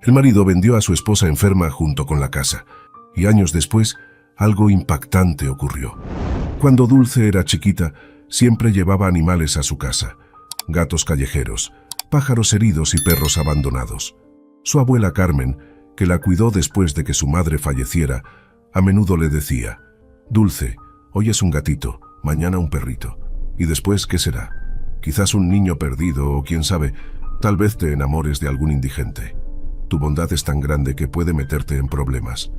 El marido vendió a su esposa enferma junto con la casa, y años después, algo impactante ocurrió. Cuando Dulce era chiquita, siempre llevaba animales a su casa: gatos callejeros, pájaros heridos y perros abandonados. Su abuela Carmen, que la cuidó después de que su madre falleciera, a menudo le decía: «Dulce, hoy es un gatito, mañana un perrito. ¿Y después qué será? Quizás un niño perdido o quién sabe, tal vez te enamores de algún indigente. Tu bondad es tan grande que puede meterte en problemas».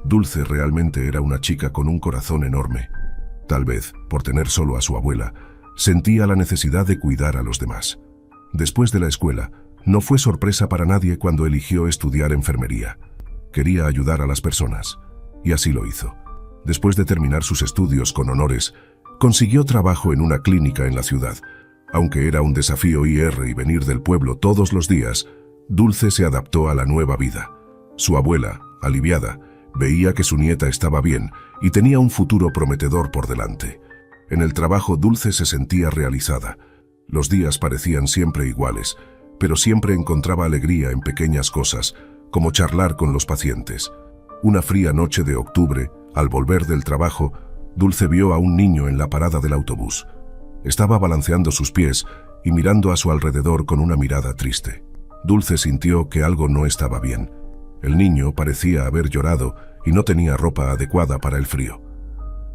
Dulce realmente era una chica con un corazón enorme. Tal vez, por tener solo a su abuela, sentía la necesidad de cuidar a los demás. Después de la escuela, no fue sorpresa para nadie cuando eligió estudiar enfermería. Quería ayudar a las personas, y así lo hizo. Después de terminar sus estudios con honores, consiguió trabajo en una clínica en la ciudad. Aunque era un desafío ir y venir del pueblo todos los días, Dulce se adaptó a la nueva vida. Su abuela, aliviada, veía que su nieta estaba bien y tenía un futuro prometedor por delante. En el trabajo Dulce se sentía realizada. Los días parecían siempre iguales, pero siempre encontraba alegría en pequeñas cosas, como charlar con los pacientes. Una fría noche de octubre, al volver del trabajo, Dulce vio a un niño en la parada del autobús. Estaba balanceando sus pies y mirando a su alrededor con una mirada triste. Dulce sintió que algo no estaba bien. El niño parecía haber llorado y no tenía ropa adecuada para el frío.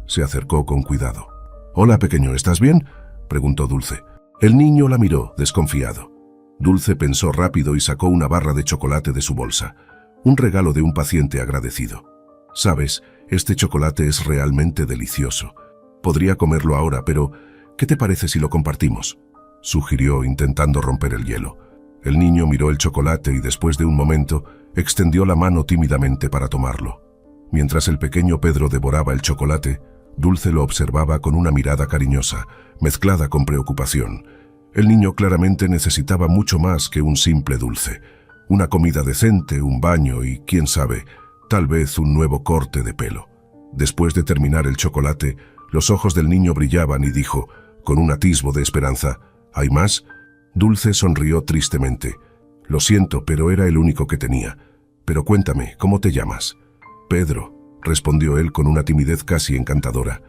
Se acercó con cuidado. «Hola, pequeño, ¿estás bien?», preguntó Dulce. El niño la miró, desconfiado. Dulce pensó rápido y sacó una barra de chocolate de su bolsa, un regalo de un paciente agradecido. «Sabes, este chocolate es realmente delicioso. Podría comerlo ahora, pero ¿qué te parece si lo compartimos?», sugirió, intentando romper el hielo. El niño miró el chocolate y después de un momento extendió la mano tímidamente para tomarlo. Mientras el pequeño Pedro devoraba el chocolate, Dulce lo observaba con una mirada cariñosa, mezclada con preocupación. El niño claramente necesitaba mucho más que un simple dulce. Una comida decente, un baño y, quién sabe, tal vez un nuevo corte de pelo. Después de terminar el chocolate, los ojos del niño brillaban y dijo, con un atisbo de esperanza: «¿Hay más?». Dulce sonrió tristemente. «Lo siento, pero era el único que tenía. Pero cuéntame, ¿cómo te llamas?». «Pedro», respondió él con una timidez casi encantadora.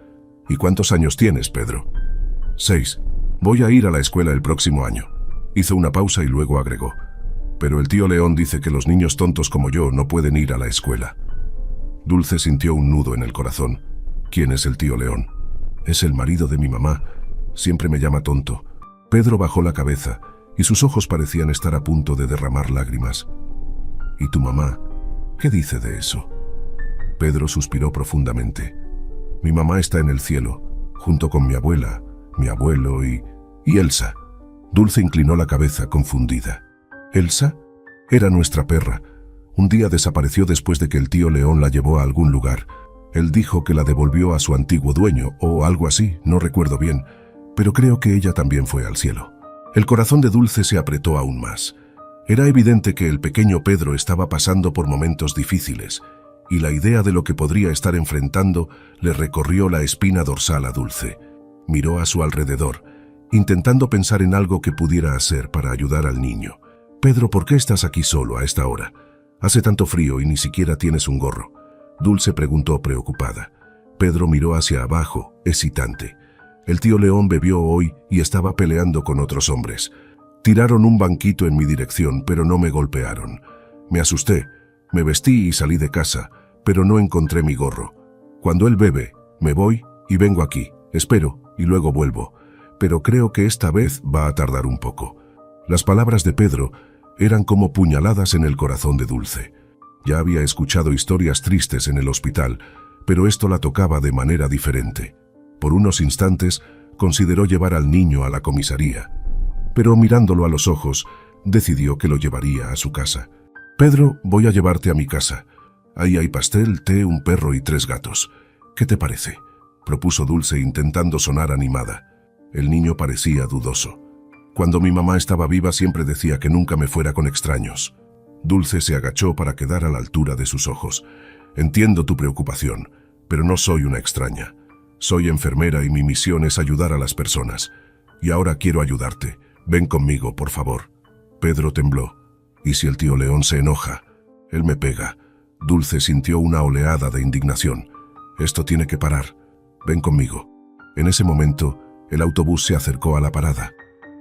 «¿Y cuántos años tienes, Pedro?». «6. Voy a ir a la escuela el próximo año». Hizo una pausa y luego agregó: «Pero el tío León dice que los niños tontos como yo no pueden ir a la escuela». Dulce sintió un nudo en el corazón. «¿Quién es el tío León?». «Es el marido de mi mamá. Siempre me llama tonto». Pedro bajó la cabeza y sus ojos parecían estar a punto de derramar lágrimas. «¿Y tu mamá? ¿Qué dice de eso?». Pedro suspiró profundamente. «Mi mamá está en el cielo, junto con mi abuela, mi abuelo y Elsa». Dulce inclinó la cabeza confundida. «¿Elsa? Era nuestra perra. Un día desapareció después de que el tío León la llevó a algún lugar. Él dijo que la devolvió a su antiguo dueño, o algo así, no recuerdo bien, pero creo que ella también fue al cielo». El corazón de Dulce se apretó aún más. Era evidente que el pequeño Pedro estaba pasando por momentos difíciles, y la idea de lo que podría estar enfrentando le recorrió la espina dorsal a Dulce. Miró a su alrededor, intentando pensar en algo que pudiera hacer para ayudar al niño. «Pedro, ¿por qué estás aquí solo a esta hora? Hace tanto frío y ni siquiera tienes un gorro». Dulce preguntó preocupada. Pedro miró hacia abajo, hesitante. «El tío León bebió hoy y estaba peleando con otros hombres. Tiraron un banquito en mi dirección, pero no me golpearon. Me asusté, me vestí y salí de casa, pero no encontré mi gorro. Cuando él bebe, me voy y vengo aquí, espero y luego vuelvo. Pero creo que esta vez va a tardar un poco». Las palabras de Pedro eran como puñaladas en el corazón de Dulce. Ya había escuchado historias tristes en el hospital, pero esto la tocaba de manera diferente. Por unos instantes consideró llevar al niño a la comisaría, pero mirándolo a los ojos, decidió que lo llevaría a su casa. «Pedro, voy a llevarte a mi casa. Ahí hay pastel, té, un perro y 3 gatos. ¿Qué te parece?», propuso Dulce intentando sonar animada. El niño parecía dudoso. «Cuando mi mamá estaba viva siempre decía que nunca me fuera con extraños». Dulce se agachó para quedar a la altura de sus ojos. «Entiendo tu preocupación, pero no soy una extraña. Soy enfermera y mi misión es ayudar a las personas. Y ahora quiero ayudarte. Ven conmigo, por favor». Pedro tembló. ¿Y si el tío León se enoja? Él me pega. Dulce sintió una oleada de indignación. Esto tiene que parar. Ven conmigo. En ese momento, el autobús se acercó a la parada.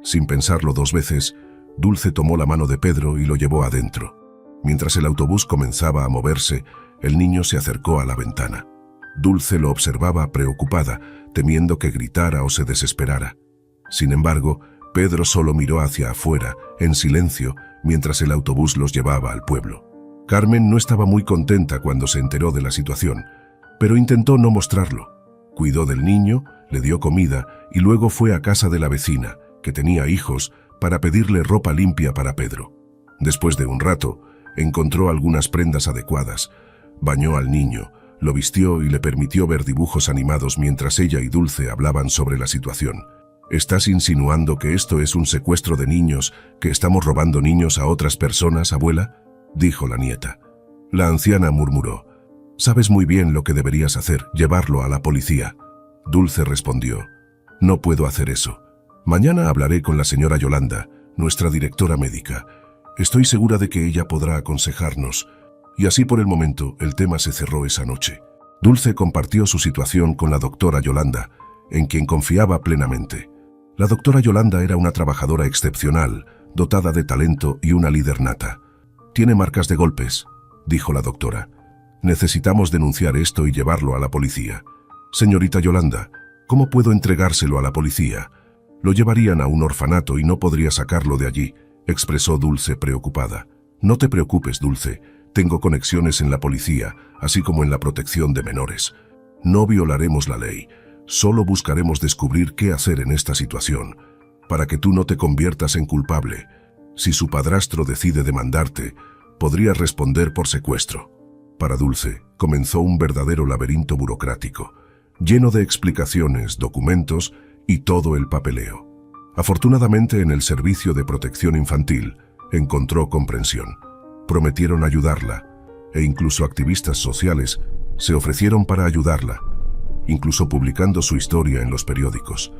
Sin pensarlo 2 veces, Dulce tomó la mano de Pedro y lo llevó adentro. Mientras el autobús comenzaba a moverse, el niño se acercó a la ventana. Dulce lo observaba preocupada, temiendo que gritara o se desesperara. Sin embargo, Pedro solo miró hacia afuera, en silencio, mientras el autobús los llevaba al pueblo. Carmen no estaba muy contenta cuando se enteró de la situación, pero intentó no mostrarlo. Cuidó del niño, le dio comida y luego fue a casa de la vecina, que tenía hijos, para pedirle ropa limpia para Pedro. Después de un rato, encontró algunas prendas adecuadas, bañó al niño, lo vistió y le permitió ver dibujos animados mientras ella y Dulce hablaban sobre la situación. ¿Estás insinuando que esto es un secuestro de niños, que estamos robando niños a otras personas, abuela?, dijo la nieta. La anciana murmuró. Sabes muy bien lo que deberías hacer, llevarlo a la policía. Dulce respondió. No puedo hacer eso. Mañana hablaré con la señora Yolanda, nuestra directora médica. Estoy segura de que ella podrá aconsejarnos. Y así por el momento, el tema se cerró esa noche. Dulce compartió su situación con la doctora Yolanda, en quien confiaba plenamente. La doctora Yolanda era una trabajadora excepcional, dotada de talento y una líder nata. Tiene marcas de golpes, dijo la doctora. Necesitamos denunciar esto y llevarlo a la policía. Señorita Yolanda, ¿cómo puedo entregárselo a la policía? Lo llevarían a un orfanato y no podría sacarlo de allí, expresó Dulce preocupada. No te preocupes, Dulce. Tengo conexiones en la policía, así como en la protección de menores. No violaremos la ley. Solo buscaremos descubrir qué hacer en esta situación, para que tú no te conviertas en culpable. Si su padrastro decide demandarte, podría responder por secuestro. Para Dulce, comenzó un verdadero laberinto burocrático, lleno de explicaciones, documentos y todo el papeleo. Afortunadamente, en el Servicio de Protección Infantil, encontró comprensión. Prometieron ayudarla, e incluso activistas sociales se ofrecieron para ayudarla, incluso publicando su historia en los periódicos.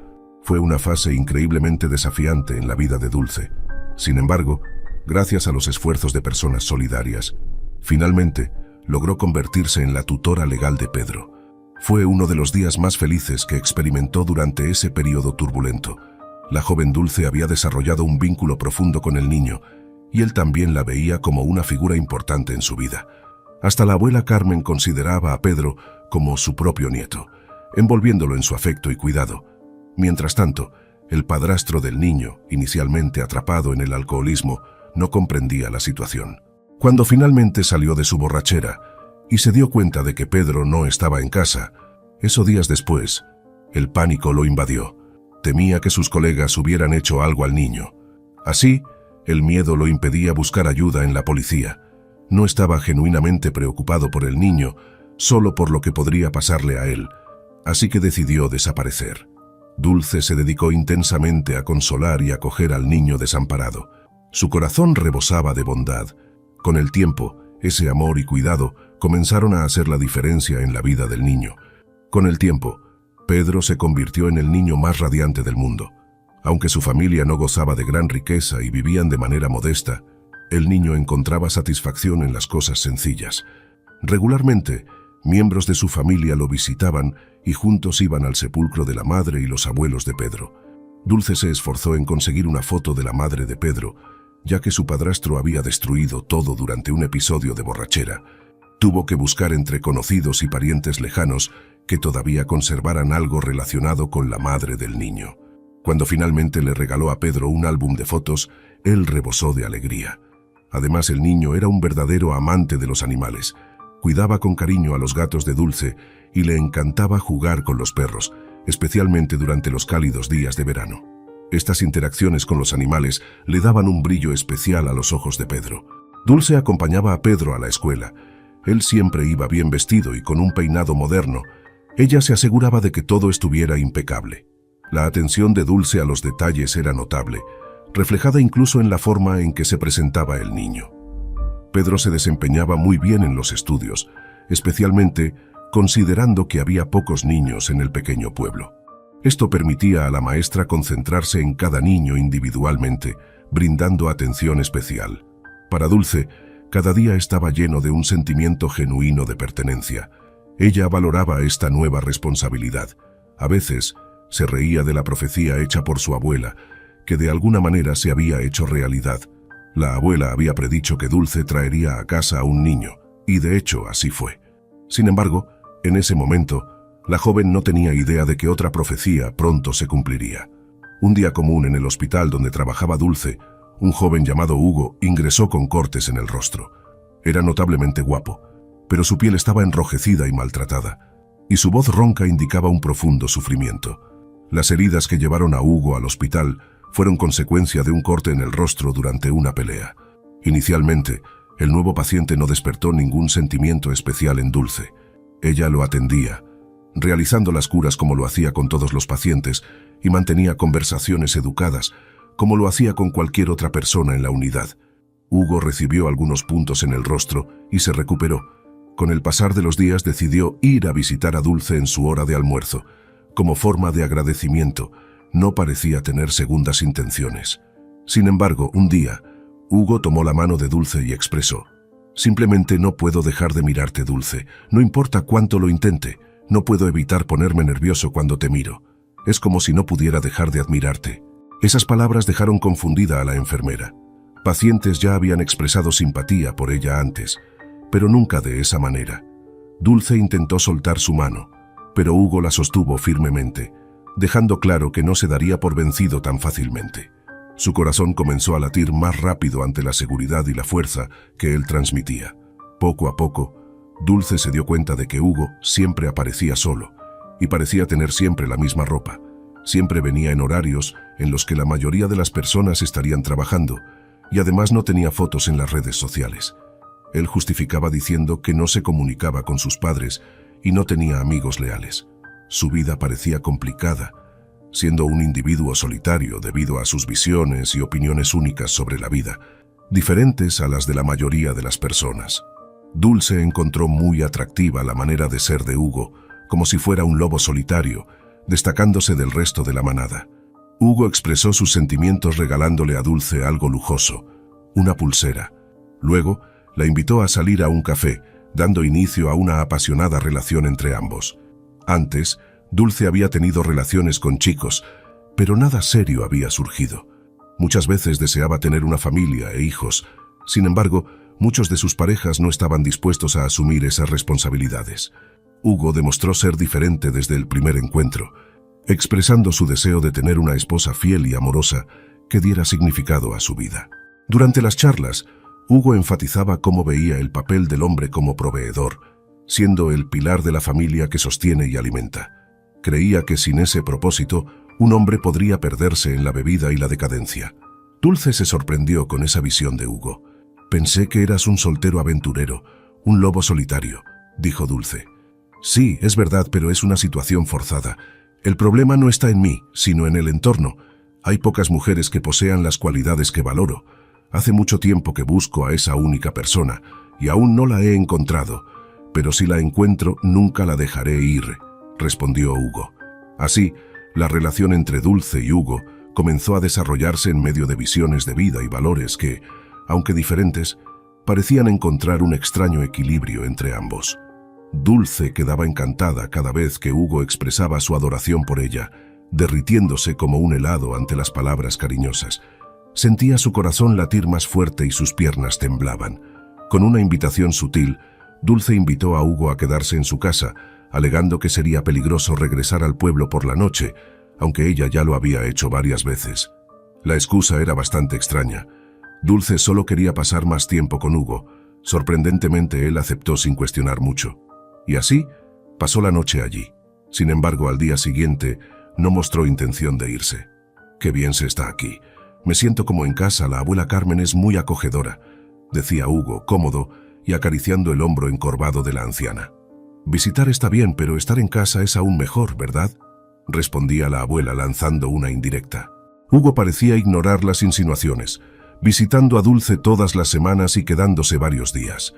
Fue una fase increíblemente desafiante en la vida de Dulce. Sin embargo, gracias a los esfuerzos de personas solidarias, finalmente logró convertirse en la tutora legal de Pedro. Fue uno de los días más felices que experimentó durante ese periodo turbulento. La joven Dulce había desarrollado un vínculo profundo con el niño, y él también la veía como una figura importante en su vida. Hasta la abuela Carmen consideraba a Pedro como su propio nieto, envolviéndolo en su afecto y cuidado. Mientras tanto, el padrastro del niño, inicialmente atrapado en el alcoholismo, no comprendía la situación. Cuando finalmente salió de su borrachera y se dio cuenta de que Pedro no estaba en casa, esos días después, el pánico lo invadió. Temía que sus colegas hubieran hecho algo al niño. Así, el miedo lo impedía buscar ayuda en la policía. No estaba genuinamente preocupado por el niño, solo por lo que podría pasarle a él, así que decidió desaparecer. Dulce se dedicó intensamente a consolar y acoger al niño desamparado. Su corazón rebosaba de bondad. Con el tiempo, ese amor y cuidado comenzaron a hacer la diferencia en la vida del niño. Con el tiempo, Pedro se convirtió en el niño más radiante del mundo. Aunque su familia no gozaba de gran riqueza y vivían de manera modesta, el niño encontraba satisfacción en las cosas sencillas. Regularmente, miembros de su familia lo visitaban y juntos iban al sepulcro de la madre y los abuelos de Pedro. Dulce se esforzó en conseguir una foto de la madre de Pedro, ya que su padrastro había destruido todo durante un episodio de borrachera. Tuvo que buscar entre conocidos y parientes lejanos que todavía conservaran algo relacionado con la madre del niño. Cuando finalmente le regaló a Pedro un álbum de fotos, él rebosó de alegría. Además, el niño era un verdadero amante de los animales. Cuidaba con cariño a los gatos de Dulce y le encantaba jugar con los perros, especialmente durante los cálidos días de verano. Estas interacciones con los animales le daban un brillo especial a los ojos de Pedro. Dulce acompañaba a Pedro a la escuela. Él siempre iba bien vestido y con un peinado moderno. Ella se aseguraba de que todo estuviera impecable. La atención de Dulce a los detalles era notable, reflejada incluso en la forma en que se presentaba el niño. Pedro se desempeñaba muy bien en los estudios, especialmente considerando que había pocos niños en el pequeño pueblo. Esto permitía a la maestra concentrarse en cada niño individualmente, brindando atención especial. Para Dulce, cada día estaba lleno de un sentimiento genuino de pertenencia. Ella valoraba esta nueva responsabilidad. A veces, se reía de la profecía hecha por su abuela, que de alguna manera se había hecho realidad. La abuela había predicho que Dulce traería a casa a un niño, y de hecho así fue. Sin embargo, en ese momento, la joven no tenía idea de que otra profecía pronto se cumpliría. Un día común en el hospital donde trabajaba Dulce, un joven llamado Hugo ingresó con cortes en el rostro. Era notablemente guapo, pero su piel estaba enrojecida y maltratada, y su voz ronca indicaba un profundo sufrimiento. Las heridas que llevaron a Hugo al hospital fueron consecuencia de un corte en el rostro durante una pelea. Inicialmente, el nuevo paciente no despertó ningún sentimiento especial en Dulce. Ella lo atendía, realizando las curas como lo hacía con todos los pacientes, y mantenía conversaciones educadas, como lo hacía con cualquier otra persona en la unidad. Hugo recibió algunos puntos en el rostro y se recuperó. Con el pasar de los días decidió ir a visitar a Dulce en su hora de almuerzo. Como forma de agradecimiento, no parecía tener segundas intenciones. Sin embargo, un día, Hugo tomó la mano de Dulce y expresó: «Simplemente no puedo dejar de mirarte, Dulce. No importa cuánto lo intente, no puedo evitar ponerme nervioso cuando te miro. Es como si no pudiera dejar de admirarte». Esas palabras dejaron confundida a la enfermera. Pacientes ya habían expresado simpatía por ella antes, pero nunca de esa manera. Dulce intentó soltar su mano, pero Hugo la sostuvo firmemente, dejando claro que no se daría por vencido tan fácilmente. Su corazón comenzó a latir más rápido ante la seguridad y la fuerza que él transmitía. Poco a poco, Dulce se dio cuenta de que Hugo siempre aparecía solo, y parecía tener siempre la misma ropa. Siempre venía en horarios en los que la mayoría de las personas estarían trabajando, y además no tenía fotos en las redes sociales. Él justificaba diciendo que no se comunicaba con sus padres y no tenía amigos leales. Su vida parecía complicada, siendo un individuo solitario debido a sus visiones y opiniones únicas sobre la vida, diferentes a las de la mayoría de las personas. Dulce encontró muy atractiva la manera de ser de Hugo, como si fuera un lobo solitario, destacándose del resto de la manada. Hugo expresó sus sentimientos regalándole a Dulce algo lujoso, una pulsera. Luego, la invitó a salir a un café, dando inicio a una apasionada relación entre ambos. Antes, Dulce había tenido relaciones con chicos, pero nada serio había surgido. Muchas veces deseaba tener una familia e hijos. Sin embargo, muchos de sus parejas no estaban dispuestos a asumir esas responsabilidades. Hugo demostró ser diferente desde el primer encuentro, expresando su deseo de tener una esposa fiel y amorosa que diera significado a su vida. Durante las charlas, Hugo enfatizaba cómo veía el papel del hombre como proveedor, siendo el pilar de la familia que sostiene y alimenta. Creía que sin ese propósito, un hombre podría perderse en la bebida y la decadencia. Dulce se sorprendió con esa visión de Hugo. «Pensé que eras un soltero aventurero, un lobo solitario», dijo Dulce. «Sí, es verdad, pero es una situación forzada. El problema no está en mí, sino en el entorno. Hay pocas mujeres que posean las cualidades que valoro. Hace mucho tiempo que busco a esa única persona, y aún no la he encontrado. Pero si la encuentro, nunca la dejaré ir», respondió Hugo. Así, la relación entre Dulce y Hugo comenzó a desarrollarse en medio de visiones de vida y valores que, aunque diferentes, parecían encontrar un extraño equilibrio entre ambos. Dulce quedaba encantada cada vez que Hugo expresaba su adoración por ella, derritiéndose como un helado ante las palabras cariñosas. Sentía su corazón latir más fuerte y sus piernas temblaban. Con una invitación sutil, Dulce invitó a Hugo a quedarse en su casa, alegando que sería peligroso regresar al pueblo por la noche, aunque ella ya lo había hecho varias veces. La excusa era bastante extraña. Dulce solo quería pasar más tiempo con Hugo. Sorprendentemente, él aceptó sin cuestionar mucho. Y así, pasó la noche allí. Sin embargo, al día siguiente, no mostró intención de irse. «Qué bien se está aquí. Me siento como en casa, la abuela Carmen es muy acogedora», decía Hugo, cómodo y acariciando el hombro encorvado de la anciana. «Visitar está bien, pero estar en casa es aún mejor, ¿verdad?», respondía la abuela lanzando una indirecta. Hugo parecía ignorar las insinuaciones, visitando a Dulce todas las semanas y quedándose varios días.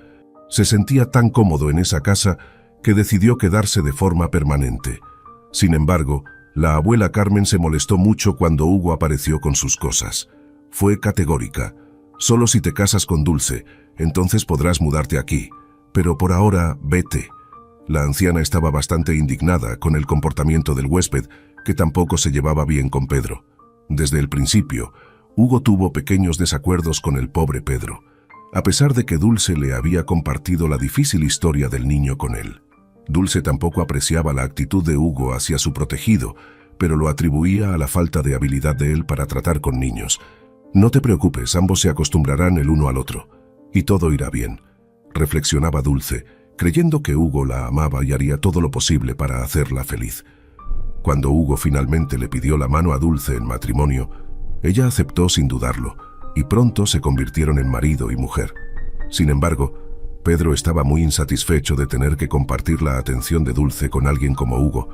Se sentía tan cómodo en esa casa que decidió quedarse de forma permanente. Sin embargo, la abuela Carmen se molestó mucho cuando Hugo apareció con sus cosas. Fue categórica: Solo si te casas con Dulce, entonces podrás mudarte aquí. Pero por ahora, vete. La anciana estaba bastante indignada con el comportamiento del huésped, que tampoco se llevaba bien con Pedro. Desde el principio, Hugo tuvo pequeños desacuerdos con el pobre Pedro, a pesar de que Dulce le había compartido la difícil historia del niño con él. Dulce tampoco apreciaba la actitud de Hugo hacia su protegido, pero lo atribuía a la falta de habilidad de él para tratar con niños. No te preocupes, ambos se acostumbrarán el uno al otro, y todo irá bien, reflexionaba Dulce, creyendo que Hugo la amaba y haría todo lo posible para hacerla feliz. Cuando Hugo finalmente le pidió la mano a Dulce en matrimonio, ella aceptó sin dudarlo, y pronto se convirtieron en marido y mujer. Sin embargo, Pedro estaba muy insatisfecho de tener que compartir la atención de Dulce con alguien como Hugo,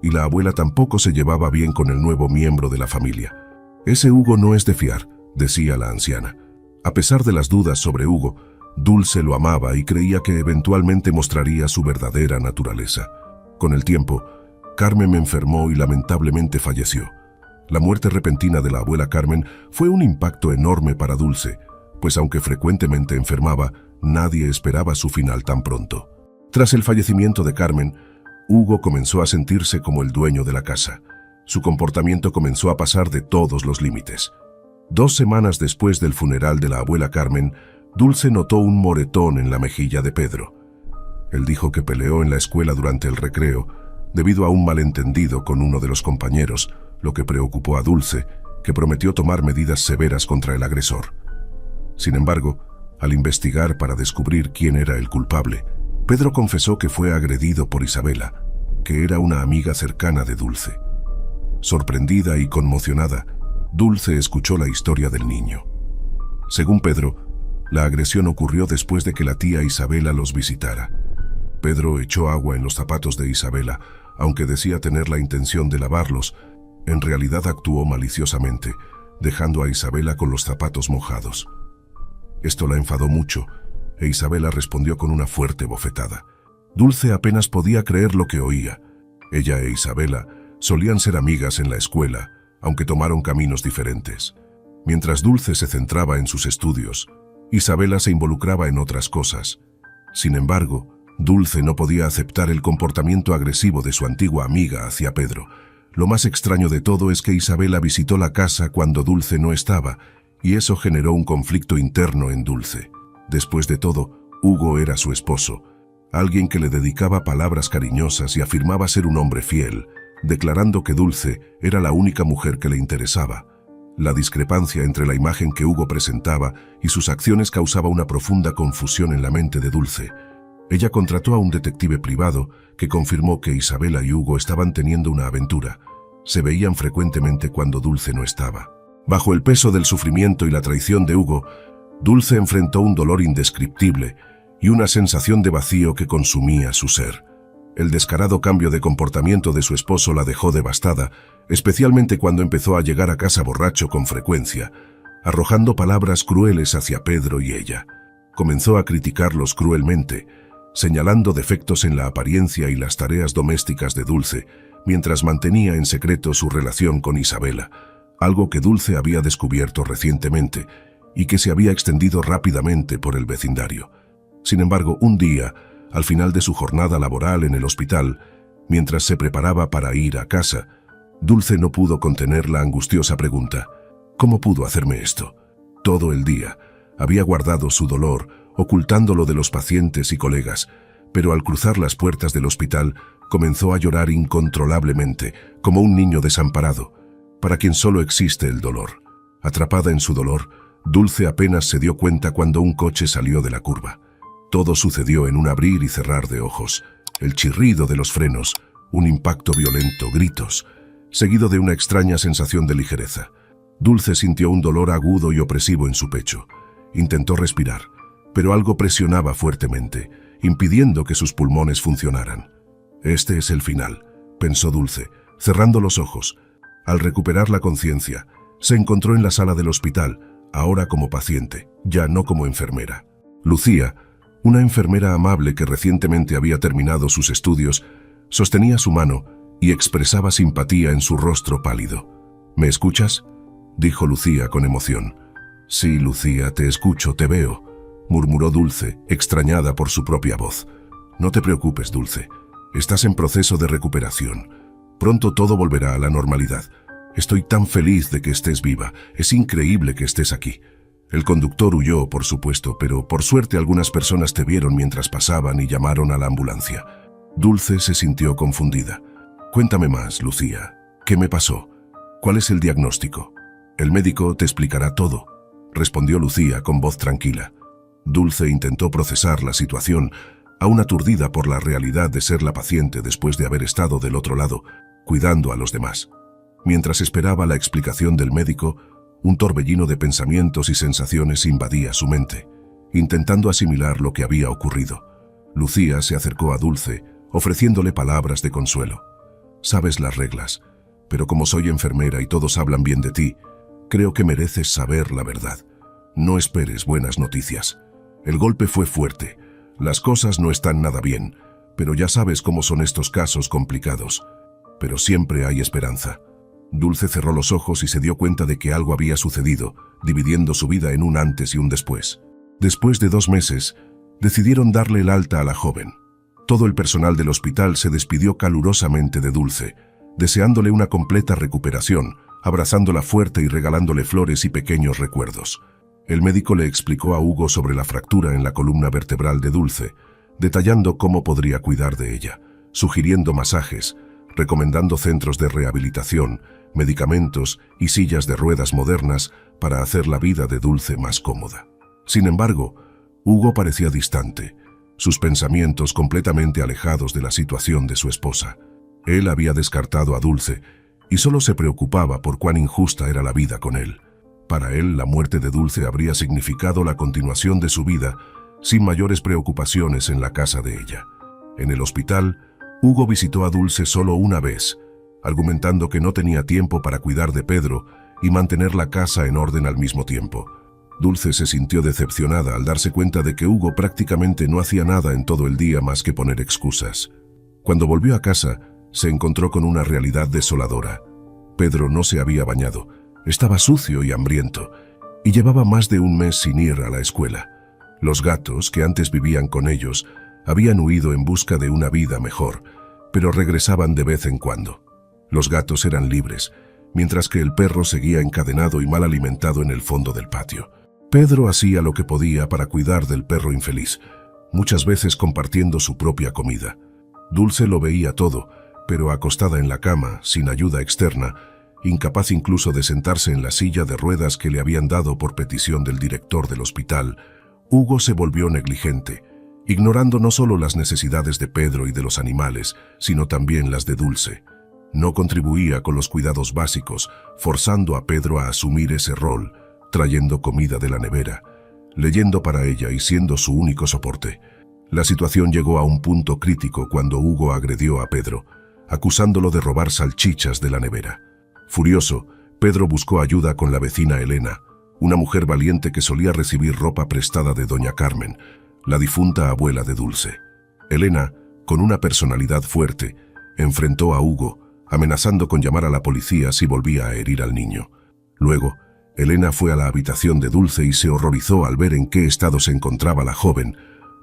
y la abuela tampoco se llevaba bien con el nuevo miembro de la familia. «Ese Hugo no es de fiar», decía la anciana. A pesar de las dudas sobre Hugo, Dulce lo amaba y creía que eventualmente mostraría su verdadera naturaleza. Con el tiempo, Carmen enfermó y lamentablemente falleció. La muerte repentina de la abuela Carmen fue un impacto enorme para Dulce, pues aunque frecuentemente enfermaba, nadie esperaba su final tan pronto. Tras el fallecimiento de Carmen, Hugo comenzó a sentirse como el dueño de la casa. Su comportamiento comenzó a pasar de todos los límites. 2 semanas después del funeral de la abuela Carmen, Dulce notó un moretón en la mejilla de Pedro. Él dijo que peleó en la escuela durante el recreo, debido a un malentendido con uno de los compañeros, lo que preocupó a Dulce, que prometió tomar medidas severas contra el agresor. Sin embargo, al investigar para descubrir quién era el culpable, Pedro confesó que fue agredido por Isabela, que era una amiga cercana de Dulce. Sorprendida y conmocionada, Dulce escuchó la historia del niño. Según Pedro, la agresión ocurrió después de que la tía Isabela los visitara. Pedro echó agua en los zapatos de Isabela, aunque decía tener la intención de lavarlos. En realidad actuó maliciosamente, dejando a Isabela con los zapatos mojados. Esto la enfadó mucho, e Isabela respondió con una fuerte bofetada. Dulce apenas podía creer lo que oía. Ella e Isabela solían ser amigas en la escuela, aunque tomaron caminos diferentes. Mientras Dulce se centraba en sus estudios, Isabela se involucraba en otras cosas. Sin embargo, Dulce no podía aceptar el comportamiento agresivo de su antigua amiga hacia Pedro. Lo más extraño de todo es que Isabela visitó la casa cuando Dulce no estaba, y eso generó un conflicto interno en Dulce. Después de todo, Hugo era su esposo, alguien que le dedicaba palabras cariñosas y afirmaba ser un hombre fiel, declarando que Dulce era la única mujer que le interesaba. La discrepancia entre la imagen que Hugo presentaba y sus acciones causaba una profunda confusión en la mente de Dulce. Ella contrató a un detective privado que confirmó que Isabela y Hugo estaban teniendo una aventura. Se veían frecuentemente cuando Dulce no estaba. Bajo el peso del sufrimiento y la traición de Hugo, Dulce enfrentó un dolor indescriptible y una sensación de vacío que consumía su ser. El descarado cambio de comportamiento de su esposo la dejó devastada, especialmente cuando empezó a llegar a casa borracho con frecuencia, arrojando palabras crueles hacia Pedro y ella. Comenzó a criticarlos cruelmente, señalando defectos en la apariencia y las tareas domésticas de Dulce, mientras mantenía en secreto su relación con Isabela, algo que Dulce había descubierto recientemente y que se había extendido rápidamente por el vecindario. Sin embargo, un día, al final de su jornada laboral en el hospital, mientras se preparaba para ir a casa, Dulce no pudo contener la angustiosa pregunta: ¿cómo pudo hacerme esto? Todo el día había guardado su dolor, ocultándolo de los pacientes y colegas, pero al cruzar las puertas del hospital comenzó a llorar incontrolablemente, como un niño desamparado, para quien solo existe el dolor. Atrapada en su dolor, Dulce apenas se dio cuenta cuando un coche salió de la curva. Todo sucedió en un abrir y cerrar de ojos. El chirrido de los frenos, un impacto violento, gritos, seguido de una extraña sensación de ligereza. Dulce sintió un dolor agudo y opresivo en su pecho. Intentó respirar, pero algo presionaba fuertemente, impidiendo que sus pulmones funcionaran. Este es el final, pensó Dulce, cerrando los ojos. Al recuperar la conciencia, se encontró en la sala del hospital, ahora como paciente, ya no como enfermera. Lucía, una enfermera amable que recientemente había terminado sus estudios, sostenía su mano y expresaba simpatía en su rostro pálido. «¿Me escuchas?», dijo Lucía con emoción. Sí, Lucía, te escucho, te veo, murmuró Dulce, extrañada por su propia voz. No te preocupes, Dulce. Estás en proceso de recuperación. Pronto todo volverá a la normalidad. Estoy tan feliz de que estés viva. Es increíble que estés aquí. El conductor huyó, por supuesto, pero por suerte algunas personas te vieron mientras pasaban y llamaron a la ambulancia. Dulce se sintió confundida. Cuéntame más, Lucía. ¿Qué me pasó? ¿Cuál es el diagnóstico? El médico te explicará todo, respondió Lucía con voz tranquila. Dulce intentó procesar la situación, aún aturdida por la realidad de ser la paciente después de haber estado del otro lado, cuidando a los demás. Mientras esperaba la explicación del médico, un torbellino de pensamientos y sensaciones invadía su mente, intentando asimilar lo que había ocurrido. Lucía se acercó a Dulce, ofreciéndole palabras de consuelo. Sabes las reglas, pero como soy enfermera y todos hablan bien de ti, creo que mereces saber la verdad. No esperes buenas noticias. El golpe fue fuerte. Las cosas no están nada bien, pero ya sabes cómo son estos casos complicados. Pero siempre hay esperanza. Dulce cerró los ojos y se dio cuenta de que algo había sucedido, dividiendo su vida en un antes y un después. Después de 2 meses, decidieron darle el alta a la joven. Todo el personal del hospital se despidió calurosamente de Dulce, deseándole una completa recuperación, abrazándola fuerte y regalándole flores y pequeños recuerdos. El médico le explicó a Hugo sobre la fractura en la columna vertebral de Dulce, detallando cómo podría cuidar de ella, sugiriendo masajes, recomendando centros de rehabilitación, medicamentos y sillas de ruedas modernas para hacer la vida de Dulce más cómoda. Sin embargo, Hugo parecía distante, sus pensamientos completamente alejados de la situación de su esposa. Él había descartado a Dulce y solo se preocupaba por cuán injusta era la vida con él. Para él, la muerte de Dulce habría significado la continuación de su vida, sin mayores preocupaciones en la casa de ella. En el hospital, Hugo visitó a Dulce solo una vez, argumentando que no tenía tiempo para cuidar de Pedro y mantener la casa en orden al mismo tiempo. Dulce se sintió decepcionada al darse cuenta de que Hugo prácticamente no hacía nada en todo el día más que poner excusas. Cuando volvió a casa, se encontró con una realidad desoladora. Pedro no se había bañado. Estaba sucio y hambriento, y llevaba más de 1 mes sin ir a la escuela. Los gatos, que antes vivían con ellos, habían huido en busca de una vida mejor, pero regresaban de vez en cuando. Los gatos eran libres, mientras que el perro seguía encadenado y mal alimentado en el fondo del patio. Pedro hacía lo que podía para cuidar del perro infeliz, muchas veces compartiendo su propia comida. Dulce lo veía todo, pero acostada en la cama, sin ayuda externa, incapaz incluso de sentarse en la silla de ruedas que le habían dado por petición del director del hospital, Hugo se volvió negligente, ignorando no solo las necesidades de Pedro y de los animales, sino también las de Dulce. No contribuía con los cuidados básicos, forzando a Pedro a asumir ese rol, trayendo comida de la nevera, leyendo para ella y siendo su único soporte. La situación llegó a un punto crítico cuando Hugo agredió a Pedro, acusándolo de robar salchichas de la nevera. Furioso, Pedro buscó ayuda con la vecina Elena, una mujer valiente que solía recibir ropa prestada de doña Carmen, la difunta abuela de Dulce. Elena, con una personalidad fuerte, enfrentó a Hugo, amenazando con llamar a la policía si volvía a herir al niño. Luego, Elena fue a la habitación de Dulce y se horrorizó al ver en qué estado se encontraba la joven.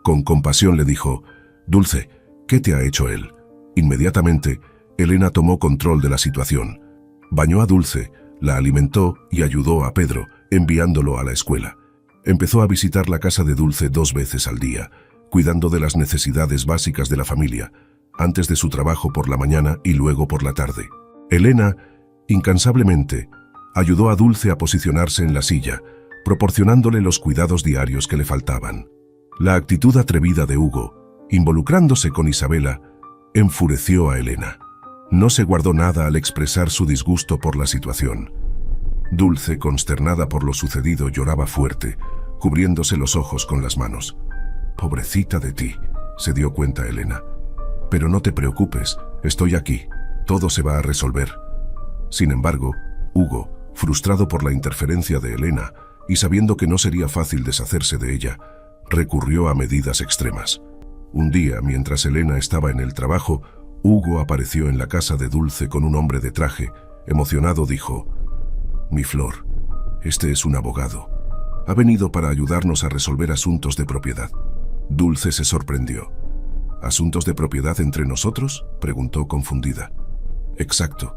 Con compasión le dijo: «Dulce, ¿qué te ha hecho él?». Inmediatamente, Elena tomó control de la situación. Bañó a Dulce, la alimentó y ayudó a Pedro, enviándolo a la escuela. Empezó a visitar la casa de Dulce 2 veces al día, cuidando de las necesidades básicas de la familia, antes de su trabajo por la mañana y luego por la tarde. Elena, incansablemente, ayudó a Dulce a posicionarse en la silla, proporcionándole los cuidados diarios que le faltaban. La actitud atrevida de Hugo, involucrándose con Isabela, enfureció a Elena. No se guardó nada al expresar su disgusto por la situación. Dulce, consternada por lo sucedido, lloraba fuerte, cubriéndose los ojos con las manos. «Pobrecita de ti», se dio cuenta Elena. «Pero no te preocupes, estoy aquí, todo se va a resolver». Sin embargo, Hugo, frustrado por la interferencia de Elena y sabiendo que no sería fácil deshacerse de ella, recurrió a medidas extremas. Un día, mientras Elena estaba en el trabajo, Hugo apareció en la casa de Dulce con un hombre de traje. Emocionado dijo: «Mi flor, este es un abogado. Ha venido para ayudarnos a resolver asuntos de propiedad. Dulce se sorprendió. ¿Asuntos de propiedad entre nosotros?, preguntó confundida. Exacto.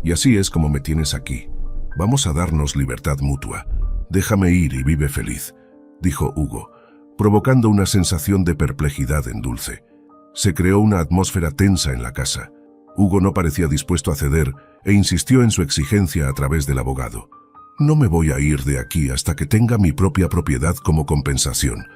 Y así es como me tienes aquí. Vamos a darnos libertad mutua. Déjame ir y vive feliz, dijo Hugo, provocando una sensación de perplejidad en Dulce. Se creó una atmósfera tensa en la casa. Hugo no parecía dispuesto a ceder e insistió en su exigencia a través del abogado. No me voy a ir de aquí hasta que tenga mi propia propiedad como compensación.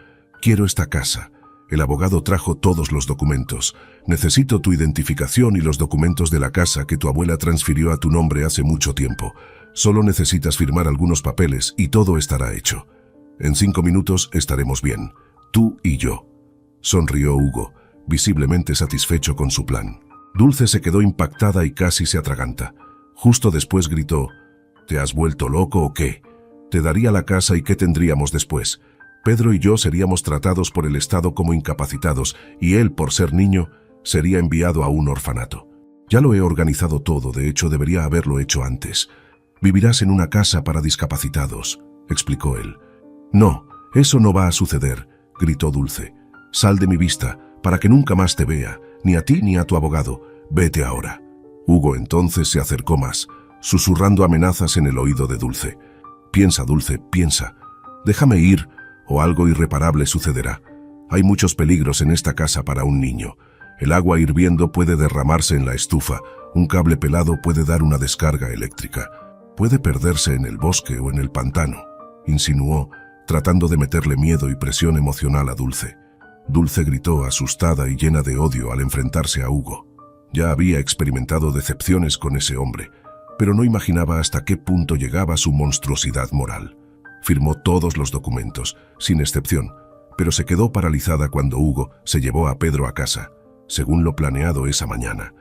Quiero esta casa. El abogado trajo todos los documentos. Necesito tu identificación y los documentos de la casa que tu abuela transfirió a tu nombre hace mucho tiempo. Solo necesitas firmar algunos papeles y todo estará hecho. En 5 minutos estaremos bien, tú y yo. Sonrió Hugo, visiblemente satisfecho con su plan. Dulce se quedó impactada y casi se atraganta. Justo después gritó: ¿te has vuelto loco o qué? Te daría la casa y ¿qué tendríamos después? Pedro y yo seríamos tratados por el Estado como incapacitados y él, por ser niño, sería enviado a un orfanato. Ya lo he organizado todo, de hecho debería haberlo hecho antes. Vivirás en una casa para discapacitados, explicó él. No, eso no va a suceder, gritó Dulce. Sal de mi vista, para que nunca más te vea, ni a ti ni a tu abogado. Vete ahora. Hugo entonces se acercó más, susurrando amenazas en el oído de Dulce. Piensa, Dulce, piensa. Déjame ir, o algo irreparable sucederá. Hay muchos peligros en esta casa para un niño. El agua hirviendo puede derramarse en la estufa, un cable pelado puede dar una descarga eléctrica. Puede perderse en el bosque o en el pantano, insinuó, tratando de meterle miedo y presión emocional a Dulce. Dulce gritó asustada y llena de odio al enfrentarse a Hugo. Ya había experimentado decepciones con ese hombre, pero no imaginaba hasta qué punto llegaba su monstruosidad moral. Firmó todos los documentos, sin excepción, pero se quedó paralizada cuando Hugo se llevó a Pedro a casa, según lo planeado esa mañana.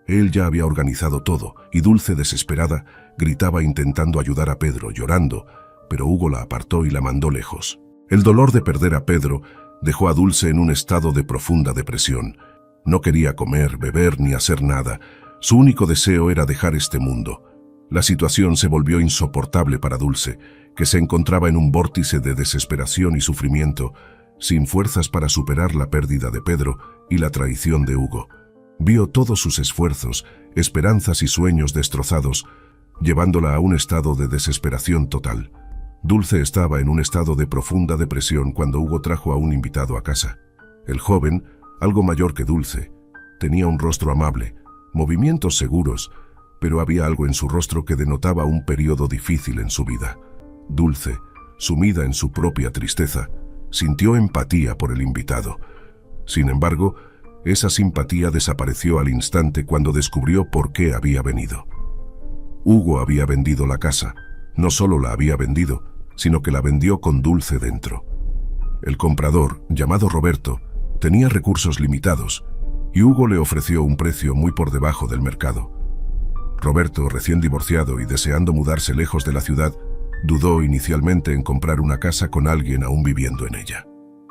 Él ya había organizado todo, y Dulce, desesperada, gritaba intentando ayudar a Pedro, llorando, pero Hugo la apartó y la mandó lejos. El dolor de perder a Pedro dejó a Dulce en un estado de profunda depresión. No quería comer, beber ni hacer nada. Su único deseo era dejar este mundo. La situación se volvió insoportable para Dulce, que se encontraba en un vórtice de desesperación y sufrimiento, sin fuerzas para superar la pérdida de Pedro y la traición de Hugo. Vio todos sus esfuerzos, esperanzas y sueños destrozados, llevándola a un estado de desesperación total. Dulce estaba en un estado de profunda depresión cuando Hugo trajo a un invitado a casa. El joven, algo mayor que Dulce, tenía un rostro amable, movimientos seguros, pero había algo en su rostro que denotaba un periodo difícil en su vida. Dulce, sumida en su propia tristeza, sintió empatía por el invitado. Sin embargo, esa simpatía desapareció al instante cuando descubrió por qué había venido. Hugo había vendido la casa. No solo la había vendido, sino que la vendió con Dulce dentro. El comprador, llamado Roberto, tenía recursos limitados, y Hugo le ofreció un precio muy por debajo del mercado. Roberto, recién divorciado y deseando mudarse lejos de la ciudad, dudó inicialmente en comprar una casa con alguien aún viviendo en ella.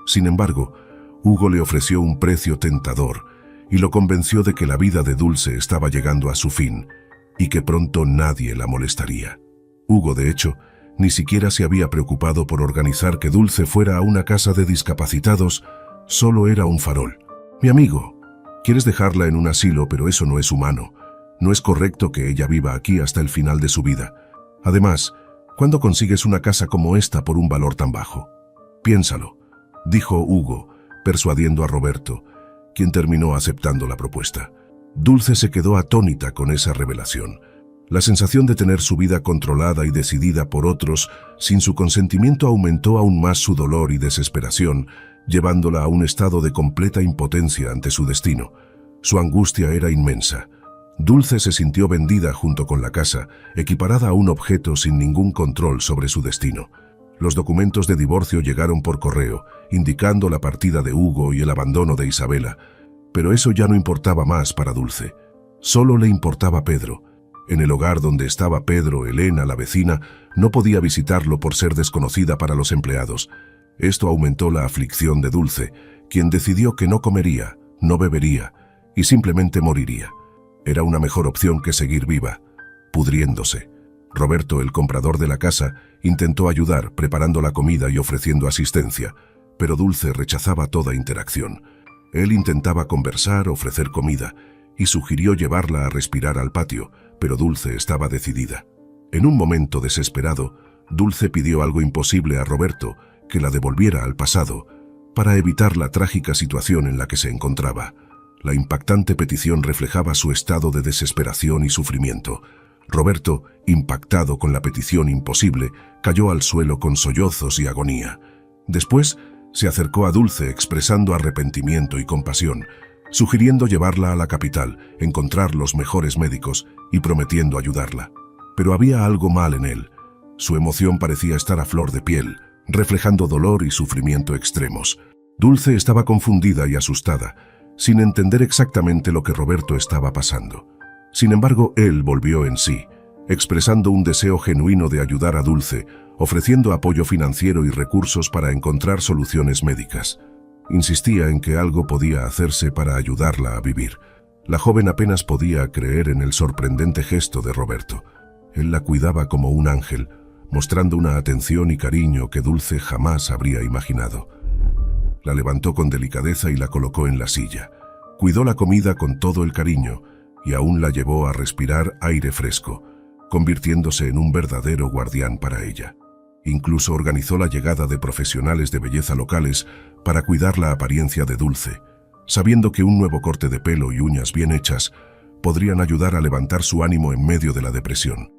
Sin embargo, Hugo le ofreció un precio tentador y lo convenció de que la vida de Dulce estaba llegando a su fin y que pronto nadie la molestaría. Hugo, de hecho, ni siquiera se había preocupado por organizar que Dulce fuera a una casa de discapacitados, solo era un farol. Mi amigo, quieres dejarla en un asilo, pero eso no es humano. No es correcto que ella viva aquí hasta el final de su vida. Además, ¿cuándo consigues una casa como esta por un valor tan bajo? Piénsalo, dijo Hugo, persuadiendo a Roberto, quien terminó aceptando la propuesta. Dulce se quedó atónita con esa revelación. La sensación de tener su vida controlada y decidida por otros sin su consentimiento aumentó aún más su dolor y desesperación, llevándola a un estado de completa impotencia ante su destino. Su angustia era inmensa. Dulce se sintió vendida junto con la casa, equiparada a un objeto sin ningún control sobre su destino. Los documentos de divorcio llegaron por correo, indicando la partida de Hugo y el abandono de Isabela, pero eso ya no importaba más para Dulce. Solo le importaba Pedro. En el hogar donde estaba Pedro, Elena, la vecina, no podía visitarlo por ser desconocida para los empleados. Esto aumentó la aflicción de Dulce, quien decidió que no comería, no bebería y simplemente moriría. Era una mejor opción que seguir viva, pudriéndose. Roberto, el comprador de la casa, intentó ayudar, preparando la comida y ofreciendo asistencia, pero Dulce rechazaba toda interacción. Él intentaba conversar, ofrecer comida, y sugirió llevarla a respirar al patio, pero Dulce estaba decidida. En un momento desesperado, Dulce pidió algo imposible a Roberto, que la devolviera al pasado, para evitar la trágica situación en la que se encontraba. La impactante petición reflejaba su estado de desesperación y sufrimiento. Roberto, impactado con la petición imposible, cayó al suelo con sollozos y agonía. Después, se acercó a Dulce expresando arrepentimiento y compasión, sugiriendo llevarla a la capital, encontrar los mejores médicos y prometiendo ayudarla. Pero había algo mal en él. Su emoción parecía estar a flor de piel, reflejando dolor y sufrimiento extremos. Dulce estaba confundida y asustada, sin entender exactamente lo que Roberto estaba pasando. Sin embargo, él volvió en sí, expresando un deseo genuino de ayudar a Dulce, ofreciendo apoyo financiero y recursos para encontrar soluciones médicas. Insistía en que algo podía hacerse para ayudarla a vivir. La joven apenas podía creer en el sorprendente gesto de Roberto. Él la cuidaba como un ángel, mostrando una atención y cariño que Dulce jamás habría imaginado. La levantó con delicadeza y la colocó en la silla. Cuidó la comida con todo el cariño y aún la llevó a respirar aire fresco, convirtiéndose en un verdadero guardián para ella. Incluso organizó la llegada de profesionales de belleza locales para cuidar la apariencia de Dulce, sabiendo que un nuevo corte de pelo y uñas bien hechas podrían ayudar a levantar su ánimo en medio de la depresión.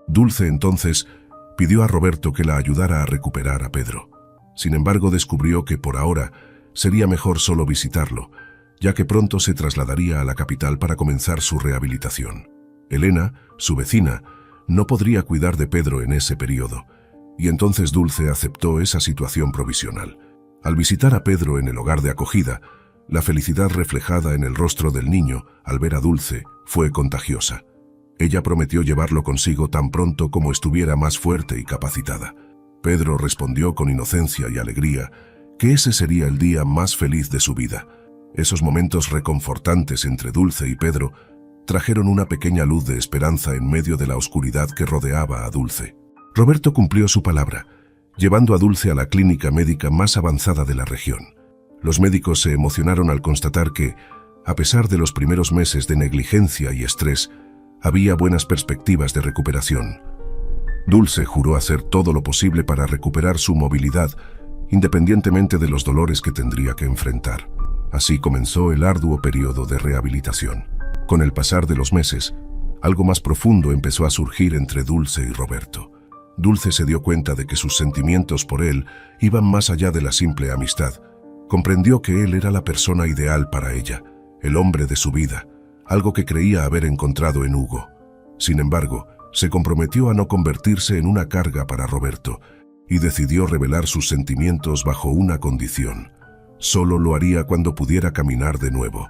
Dulce entonces pidió a Roberto que la ayudara a recuperar a Pedro. Sin embargo, descubrió que por ahora sería mejor solo visitarlo, ya que pronto se trasladaría a la capital para comenzar su rehabilitación. Elena, su vecina, no podría cuidar de Pedro en ese periodo, y entonces Dulce aceptó esa situación provisional. Al visitar a Pedro en el hogar de acogida, la felicidad reflejada en el rostro del niño al ver a Dulce fue contagiosa. Ella prometió llevarlo consigo tan pronto como estuviera más fuerte y capacitada. Pedro respondió con inocencia y alegría que ese sería el día más feliz de su vida. Esos momentos reconfortantes entre Dulce y Pedro trajeron una pequeña luz de esperanza en medio de la oscuridad que rodeaba a Dulce. Roberto cumplió su palabra, llevando a Dulce a la clínica médica más avanzada de la región. Los médicos se emocionaron al constatar que, a pesar de los primeros meses de negligencia y estrés, había buenas perspectivas de recuperación. Dulce juró hacer todo lo posible para recuperar su movilidad, independientemente de los dolores que tendría que enfrentar. Así comenzó el arduo periodo de rehabilitación. Con el pasar de los meses, algo más profundo empezó a surgir entre Dulce y Roberto. Dulce se dio cuenta de que sus sentimientos por él iban más allá de la simple amistad. Comprendió que él era la persona ideal para ella, el hombre de su vida, algo que creía haber encontrado en Hugo. Sin embargo, se comprometió a no convertirse en una carga para Roberto y decidió revelar sus sentimientos bajo una condición. Solo lo haría cuando pudiera caminar de nuevo.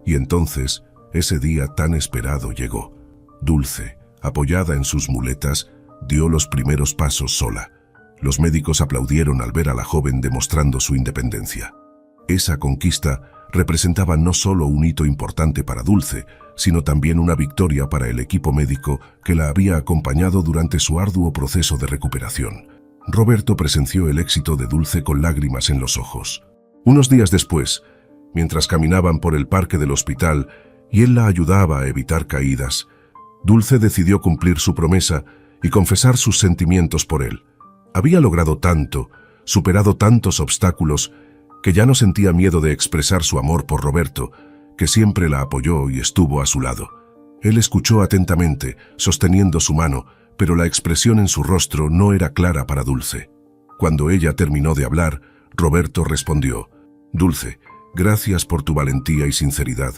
Y entonces, ese día tan esperado llegó. Dulce, apoyada en sus muletas, dio los primeros pasos sola. Los médicos aplaudieron al ver a la joven demostrando su independencia. Esa conquista representaba no solo un hito importante para Dulce, sino también una victoria para el equipo médico que la había acompañado durante su arduo proceso de recuperación. Roberto presenció el éxito de Dulce con lágrimas en los ojos. Unos días después, mientras caminaban por el parque del hospital y él la ayudaba a evitar caídas, Dulce decidió cumplir su promesa y confesar sus sentimientos por él. Había logrado tanto, superado tantos obstáculos, que ya no sentía miedo de expresar su amor por Roberto, que siempre la apoyó y estuvo a su lado. Él escuchó atentamente, sosteniendo su mano, pero la expresión en su rostro no era clara para Dulce. Cuando ella terminó de hablar, Roberto respondió: «Dulce, gracias por tu valentía y sinceridad.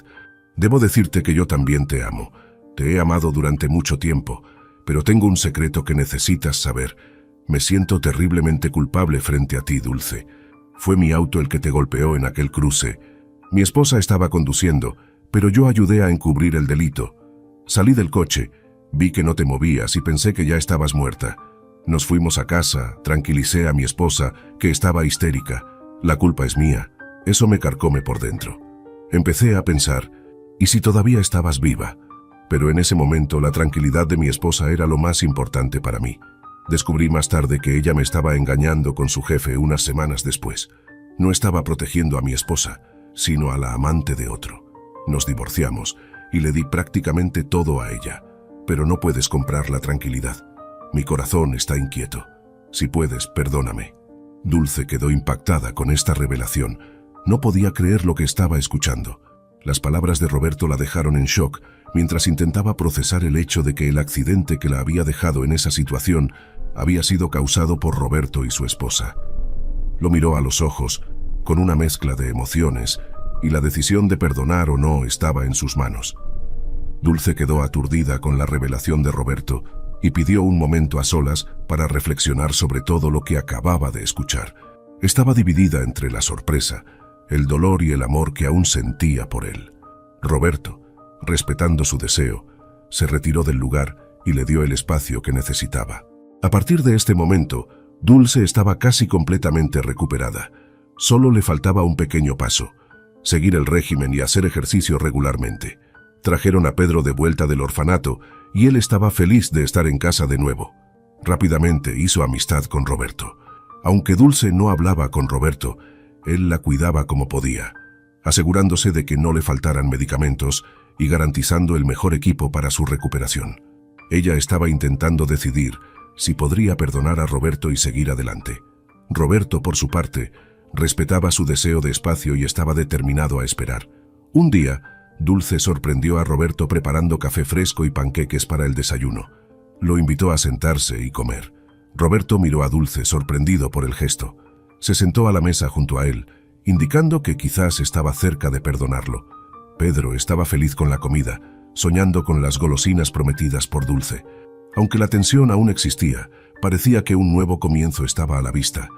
Debo decirte que yo también te amo. Te he amado durante mucho tiempo, pero tengo un secreto que necesitas saber. Me siento terriblemente culpable frente a ti, Dulce. Fue mi auto el que te golpeó en aquel cruce. Mi esposa estaba conduciendo, pero yo ayudé a encubrir el delito. Salí del coche, vi que no te movías y pensé que ya estabas muerta. Nos fuimos a casa, tranquilicé a mi esposa, que estaba histérica. La culpa es mía. Eso me carcome por dentro. Empecé a pensar, ¿y si todavía estabas viva? Pero en ese momento la tranquilidad de mi esposa era lo más importante para mí. Descubrí más tarde que ella me estaba engañando con su jefe unas semanas después. No estaba protegiendo a mi esposa, sino a la amante de otro. Nos divorciamos y le di prácticamente todo a ella. Pero no puedes comprar la tranquilidad. Mi corazón está inquieto. Si puedes, perdóname. Dulce quedó impactada con esta revelación. No podía creer lo que estaba escuchando. Las palabras de Roberto la dejaron en shock mientras intentaba procesar el hecho de que el accidente que la había dejado en esa situación había sido causado por Roberto y su esposa. Lo miró a los ojos, con una mezcla de emociones, y la decisión de perdonar o no estaba en sus manos. Dulce quedó aturdida con la revelación de Roberto y pidió un momento a solas para reflexionar sobre todo lo que acababa de escuchar. Estaba dividida entre la sorpresa, el dolor y el amor que aún sentía por él. Roberto, respetando su deseo, se retiró del lugar y le dio el espacio que necesitaba. A partir de este momento, Dulce estaba casi completamente recuperada. Solo le faltaba un pequeño paso: seguir el régimen y hacer ejercicio regularmente. Trajeron a Pedro de vuelta del orfanato y él estaba feliz de estar en casa de nuevo. Rápidamente hizo amistad con Roberto. Aunque Dulce no hablaba con Roberto, él la cuidaba como podía, asegurándose de que no le faltaran medicamentos y garantizando el mejor equipo para su recuperación. Ella estaba intentando decidir si podría perdonar a Roberto y seguir adelante. Roberto, por su parte, respetaba su deseo de espacio y estaba determinado a esperar. Un día, Dulce sorprendió a Roberto preparando café fresco y panqueques para el desayuno. Lo invitó a sentarse y comer. Roberto miró a Dulce sorprendido por el gesto. Se sentó a la mesa junto a él, indicando que quizás estaba cerca de perdonarlo. Pedro estaba feliz con la comida, soñando con las golosinas prometidas por Dulce. Aunque la tensión aún existía, parecía que un nuevo comienzo estaba a la vista.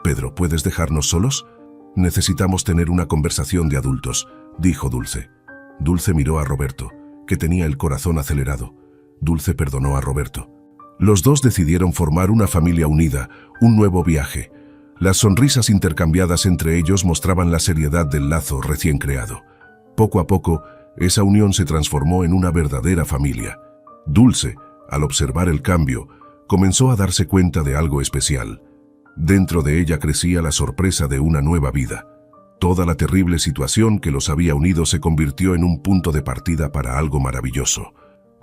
«Pedro, ¿puedes dejarnos solos? Necesitamos tener una conversación de adultos», dijo Dulce. Dulce miró a Roberto, que tenía el corazón acelerado. Dulce perdonó a Roberto. Los dos decidieron formar una familia unida, un nuevo viaje. Las sonrisas intercambiadas entre ellos mostraban la seriedad del lazo recién creado. Poco a poco, esa unión se transformó en una verdadera familia. Dulce, al observar el cambio, comenzó a darse cuenta de algo especial. Dentro de ella crecía la sorpresa de una nueva vida. Toda la terrible situación que los había unido se convirtió en un punto de partida para algo maravilloso.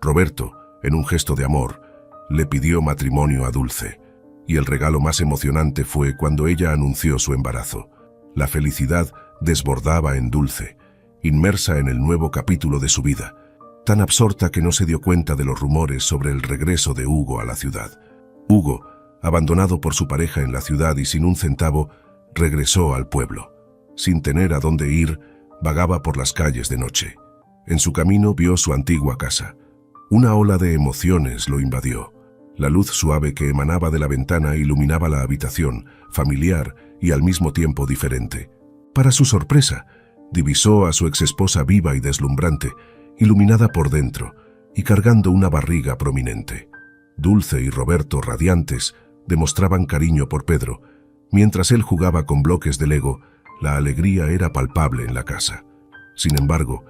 Roberto, en un gesto de amor, le pidió matrimonio a Dulce. Y el regalo más emocionante fue cuando ella anunció su embarazo. La felicidad desbordaba en Dulce, inmersa en el nuevo capítulo de su vida, tan absorta que no se dio cuenta de los rumores sobre el regreso de Hugo a la ciudad. Hugo, abandonado por su pareja en la ciudad y sin un centavo, regresó al pueblo. Sin tener a dónde ir, vagaba por las calles de noche. En su camino vio su antigua casa. Una ola de emociones lo invadió. La luz suave que emanaba de la ventana iluminaba la habitación, familiar y al mismo tiempo diferente. Para su sorpresa, divisó a su exesposa viva y deslumbrante, iluminada por dentro y cargando una barriga prominente. Dulce y Roberto, radiantes, demostraban cariño por Pedro. Mientras él jugaba con bloques de Lego, la alegría era palpable en la casa. Sin embargo,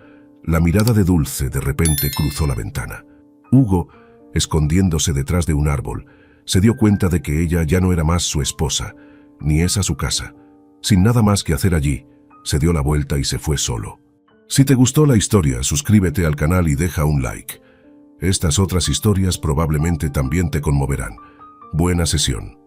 la mirada de Dulce de repente cruzó la ventana. Hugo, escondiéndose detrás de un árbol, se dio cuenta de que ella ya no era más su esposa, ni esa su casa. Sin nada más que hacer allí, se dio la vuelta y se fue solo. Si te gustó la historia, suscríbete al canal y deja un like. Estas otras historias probablemente también te conmoverán. Buena sesión.